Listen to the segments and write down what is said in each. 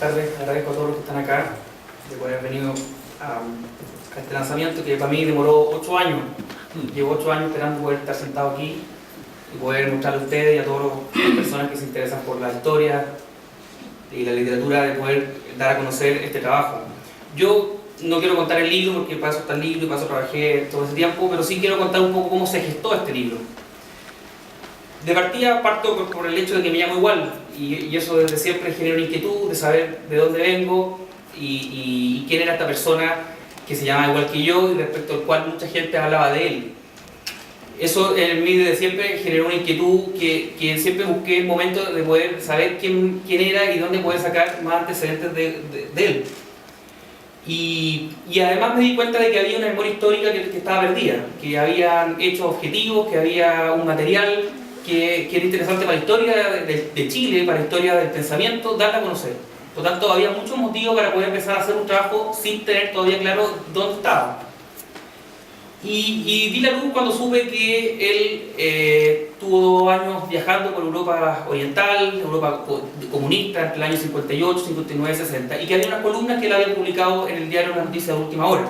tardes. Agradezco a todos los que están acá de poder haber venido a este lanzamiento que para mí demoró 8 años. Llevo 8 años esperando poder estar sentado aquí y poder mostrarle a ustedes y a todas las personas que se interesan por la historia y la literatura, de poder dar a conocer este trabajo. Yo no quiero contar el libro porque para eso está el libro y para eso trabajé todo ese tiempo, pero sí quiero contar un poco cómo se gestó este libro. De partida parto por el hecho de que me llamo igual, y eso desde siempre genera una inquietud de saber de dónde vengo y quién era esta persona que se llama igual que yo y respecto al cual mucha gente hablaba de él. Eso en mí desde siempre generó una inquietud que siempre busqué el momento de poder saber quién era y dónde poder sacar más antecedentes de él. Y además me di cuenta de que había una memoria histórica que estaba perdida, que habían hechos objetivos, que había un material que era interesante para la historia de Chile, para la historia del pensamiento, darla a conocer. Por lo tanto, había muchos motivos para poder empezar a hacer un trabajo sin tener todavía claro dónde estaba. Y di la luz cuando supe que él tuvo 2 años viajando por Europa Oriental, Europa comunista, entre el año 58, 59, 60, y que había unas columnas que él había publicado en el diario Las Noticias de Última Hora.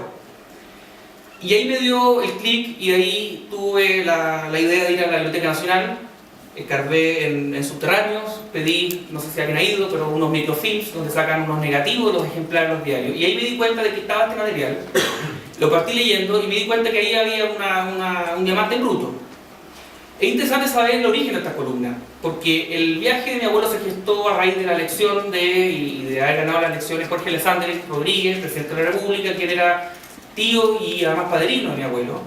Y ahí me dio el clic y de ahí tuve la idea de ir a la Biblioteca Nacional, escarbé en subterráneos, pedí, no sé si alguien ha ido, pero unos microfilms donde sacan unos negativos de los ejemplares de los diarios. Y ahí me di cuenta de que estaba este material, lo partí leyendo y me di cuenta que ahí había un diamante bruto. Es interesante saber el origen de estas columnas, porque el viaje de mi abuelo se gestó a raíz de la elección de haber ganado las elecciones Jorge Alessandri Rodríguez, presidente de la República, quien era tío y además padrino de mi abuelo,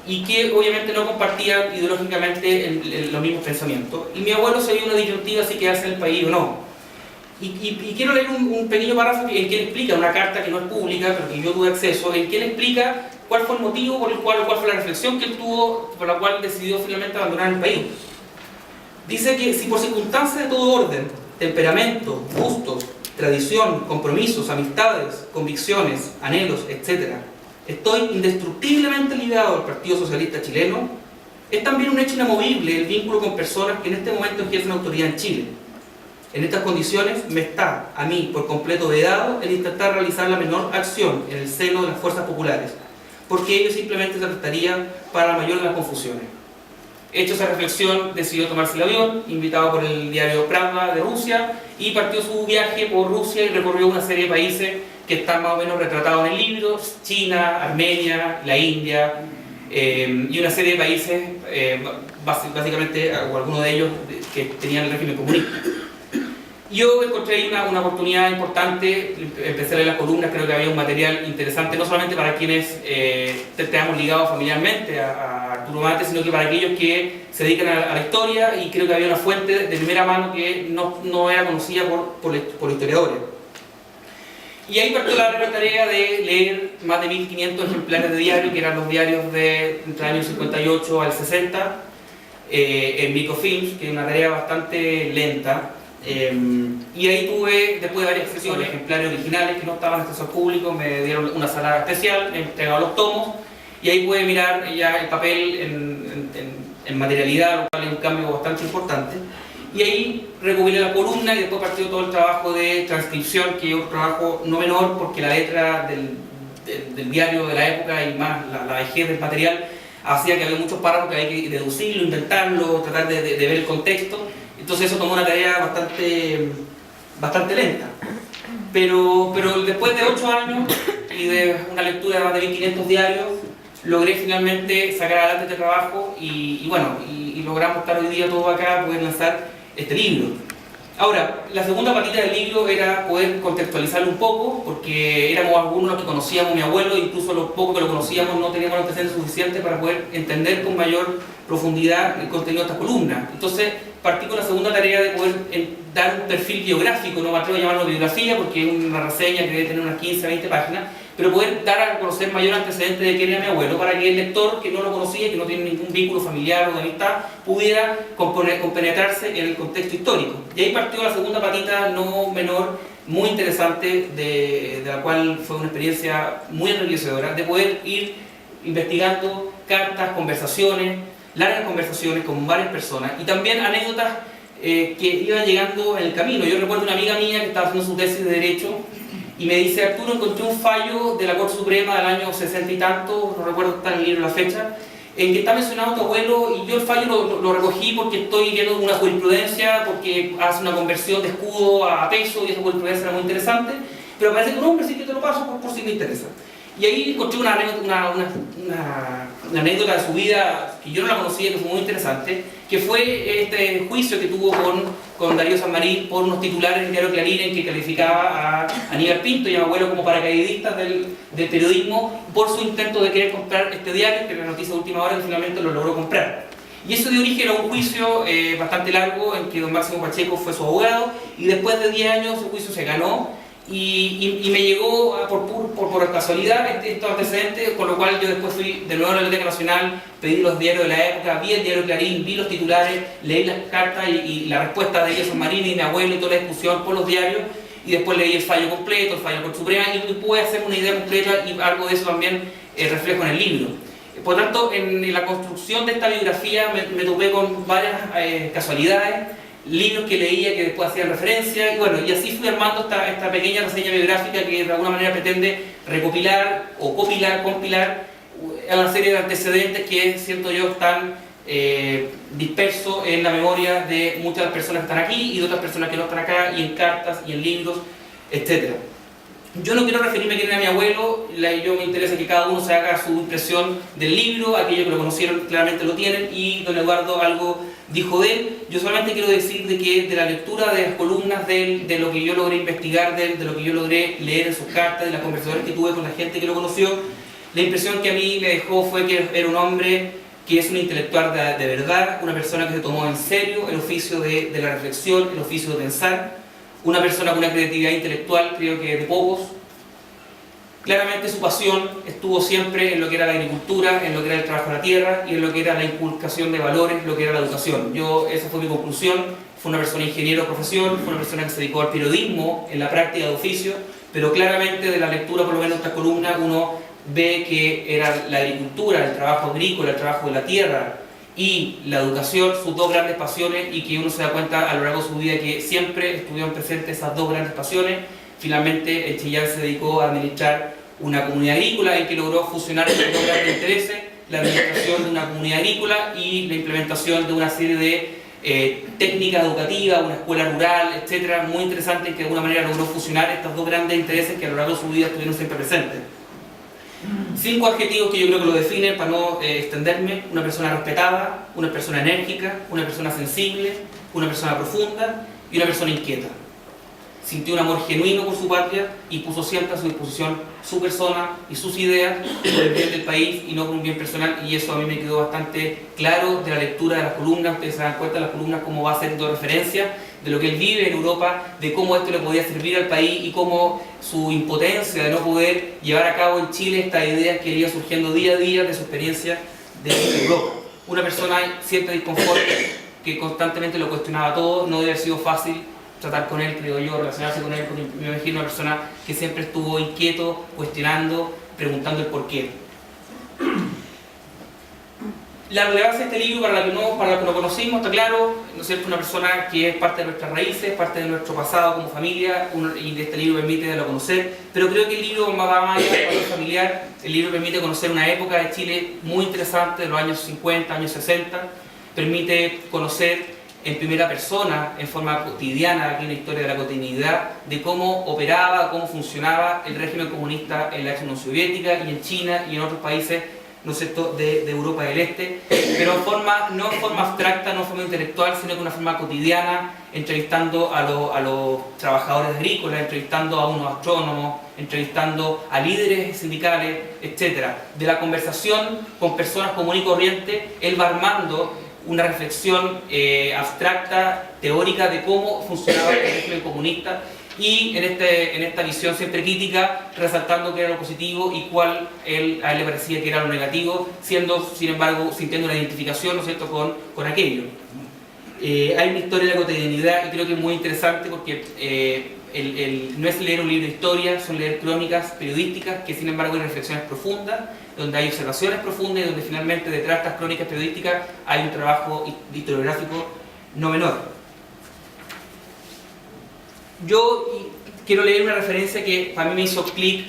y que obviamente no compartían ideológicamente los mismos pensamientos. Y mi abuelo se vio una disyuntiva si quedarse en el país o no. Y quiero leer un pequeño párrafo en que él explica, una carta que no es pública, pero que yo tuve acceso, en que él explica cuál fue el motivo por el cual, o cuál fue la reflexión que él tuvo, por la cual decidió finalmente abandonar el país. Dice que si por circunstancias de todo orden, temperamento, gustos, tradición, compromisos, amistades, convicciones, anhelos, etc., estoy indestructiblemente ligado al Partido Socialista Chileno, es también un hecho inamovible el vínculo con personas que en este momento ejercen autoridad en Chile. En estas condiciones me está, a mí, por completo vedado el intentar realizar la menor acción en el seno de las fuerzas populares, porque ello simplemente se prestaría para la mayor de las confusiones. Hecho esa reflexión, decidió tomarse el avión, invitado por el diario Pravda de Rusia, y partió su viaje por Rusia y recorrió una serie de países que están más o menos retratados en el libro: China, Armenia, la India, y una serie de países, básicamente, o algunos de ellos, que tenían el régimen comunista. Yo encontré ahí una oportunidad importante, empecé a leer las columnas, creo que había un material interesante, no solamente para quienes estamos ligados familiarmente a Arturo Mate, sino que para aquellos que se dedican a la historia, y creo que había una fuente de primera mano que no era conocida por historiadores. Y ahí partió la gran tarea de leer más de 1500 ejemplares de diario, que eran los diarios entre el año 58 al 60, en microfilms, que es una tarea bastante lenta. Y ahí tuve, después de varias sesiones, ejemplares originales que no estaban en acceso al público, me dieron una sala especial, me entregaron los tomos, y ahí pude mirar ya el papel en materialidad, lo cual es un cambio bastante importante. Y ahí recopilé la columna y después partió todo el trabajo de transcripción, que es un trabajo no menor, porque la letra del diario de la época y más la vejez del material hacía que había muchos párrafos que había que deducirlo, inventarlo, tratar de ver el contexto. Entonces eso tomó una tarea bastante lenta. Pero después de 8 años y de una lectura de más de 1500 diarios, logré finalmente sacar adelante este trabajo y logramos estar hoy día todos acá, poder lanzar este libro. Ahora, la segunda patita del libro era poder contextualizarlo un poco, porque éramos algunos los que conocíamos a mi abuelo, incluso los pocos que lo conocíamos no teníamos los antecedentes suficientes para poder entender con mayor profundidad el contenido de estas columnas. Entonces, partí con la segunda tarea de poder dar un perfil biográfico, no me atrevo a llamarlo biografía porque es una reseña que debe tener unas 15 20 páginas, pero poder dar a conocer mayor antecedente de quién era mi abuelo, para que el lector que no lo conocía, que no tiene ningún vínculo familiar o de amistad, pudiera compenetrarse en el contexto histórico. Y ahí partió la segunda patita no menor, muy interesante, de la cual fue una experiencia muy enriquecedora, de poder ir investigando cartas, conversaciones, largas conversaciones con varias personas, y también anécdotas que iban llegando en el camino. Yo recuerdo una amiga mía que estaba haciendo su tesis de Derecho y me dice: Arturo, encontré un fallo de la Corte Suprema del año 60 y tanto, no recuerdo está en el libro la fecha, en que está mencionado tu abuelo, y yo el fallo lo recogí porque estoy viendo una jurisprudencia, porque hace una conversión de escudo a peso y esa jurisprudencia era muy interesante, pero parece que un hombre sí que te lo paso por si me interesa. Y ahí encontré una anécdota de su vida que yo no la conocía, que fue muy interesante, que fue este juicio que tuvo con Darío Sanmarín por unos titulares del diario Clarín en que calificaba a Aníbal Pinto y a mi abuelo como paracaidistas del periodismo por su intento de querer comprar este diario, que era la noticia de última hora, que finalmente lo logró comprar. Y eso dio origen a un juicio bastante largo en que don Máximo Pacheco fue su abogado, y después de 10 años el juicio se ganó. Y me llegó por casualidad estos antecedentes, con lo cual yo después fui de nuevo a la Biblioteca Nacional, pedí los diarios de la época, vi el diario Clarín, vi los titulares, leí las cartas y la respuesta de ellos, Sanmarín y mi abuelo y toda la discusión por los diarios, y después leí el fallo completo, el fallo de la Corte Suprema, y pude hacer una idea completa, y algo de eso también reflejo en el libro. Por tanto, en la construcción de esta biografía me topé con varias casualidades, libros que leía que después hacían referencia, y bueno, y así fui armando esta pequeña reseña biográfica que de alguna manera pretende recopilar o compilar una serie de antecedentes que, siento yo, están dispersos en la memoria de muchas personas que están aquí y de otras personas que no están acá, y en cartas y en libros, etc. Yo no quiero referirme a quién era mi abuelo, yo me interesa que cada uno se haga su impresión del libro, aquellos que lo conocieron claramente lo tienen, y don Eduardo algo dijo de él. Yo solamente quiero decir de que de la lectura de las columnas de él, de lo que yo logré investigar de él, de lo que yo logré leer en sus cartas, de las conversaciones que tuve con la gente que lo conoció, la impresión que a mí me dejó fue que era un hombre que es un intelectual de verdad, una persona que se tomó en serio el oficio de la reflexión, el oficio de pensar, una persona con una creatividad intelectual, creo que de pocos. Claramente su pasión estuvo siempre en lo que era la agricultura, en lo que era el trabajo en la tierra y en lo que era la inculcación de valores, lo que era la educación. Esa fue mi conclusión. Fue una persona ingeniero de profesión, fue una persona que se dedicó al periodismo en la práctica de oficio, pero claramente de la lectura, por lo menos de esta columna, uno ve que era la agricultura, el trabajo agrícola, el trabajo de la tierra y la educación, sus dos grandes pasiones, y que uno se da cuenta a lo largo de su vida que siempre estuvieron presentes esas dos grandes pasiones. Finalmente, el Chillán se dedicó a administrar una comunidad agrícola y que logró fusionar esos dos grandes intereses, la administración de una comunidad agrícola y la implementación de una serie de técnicas educativas, una escuela rural, etcétera, muy interesante, que de alguna manera logró fusionar estos dos grandes intereses que a lo largo de su vida estuvieron siempre presentes. 5 adjetivos que yo creo que lo definen para no extenderme: una persona respetada, una persona enérgica, una persona sensible, una persona profunda y una persona inquieta. Sintió un amor genuino por su patria y puso siempre a su disposición su persona y sus ideas por el bien del país y no por un bien personal, y eso a mí me quedó bastante claro de la lectura de las columnas. Ustedes se dan cuenta de las columnas cómo va haciendo referencia de lo que él vive en Europa, de cómo esto le podía servir al país y cómo su impotencia de no poder llevar a cabo en Chile estas ideas que iban surgiendo día a día de su experiencia de Europa. Una persona siempre disconforme, que constantemente lo cuestionaba todo. No debe haber sido fácil tratar con él, creo yo, relacionarse con él, porque me imagino una persona que siempre estuvo inquieto, cuestionando, preguntando el porqué. La relevancia de este libro para la que lo conocimos, está claro, ¿no es cierto? Una persona que es parte de nuestras raíces, parte de nuestro pasado como familia, y de este libro permite darlo a conocer, pero creo que el libro va más allá del valor familiar. El libro permite conocer una época de Chile muy interesante, de los años 50, años 60, permite conocer en primera persona, en forma cotidiana, aquí una historia de la cotidianidad, de cómo operaba, cómo funcionaba el régimen comunista en la ex Unión Soviética y en China y en otros países, ¿no es cierto?, de Europa del Este, pero no en forma abstracta, no en forma intelectual, sino que en una forma cotidiana, entrevistando a los trabajadores agrícolas, entrevistando a unos astrónomos, entrevistando a líderes sindicales, etc. De la conversación con personas comunes y corrientes, él va armando una reflexión abstracta, teórica, de cómo funcionaba el régimen comunista, y en esta visión siempre crítica, resaltando qué era lo positivo y cuál a él le parecía que era lo negativo, siendo, sin embargo, sintiendo una identificación, ¿no es cierto?, con aquello. Hay una historia de la cotidianidad y creo que es muy interesante porque no es leer un libro de historia, son leer crónicas periodísticas que, sin embargo, hay reflexiones profundas, donde hay observaciones profundas y donde finalmente detrás de estas crónicas periodísticas hay un trabajo historiográfico no menor. quiero leer una referencia que para mí me hizo clic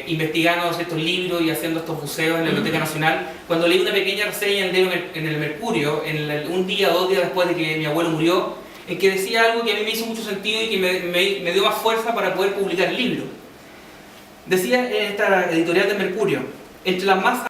investigando estos libros y haciendo estos buceos en la Biblioteca Nacional, cuando leí una pequeña reseña en el Mercurio, un día o 2 días después de que mi abuelo murió, en que decía algo que a mí me hizo mucho sentido y que me dio más fuerza para poder publicar el libro. Decía en esta editorial del Mercurio: entre las más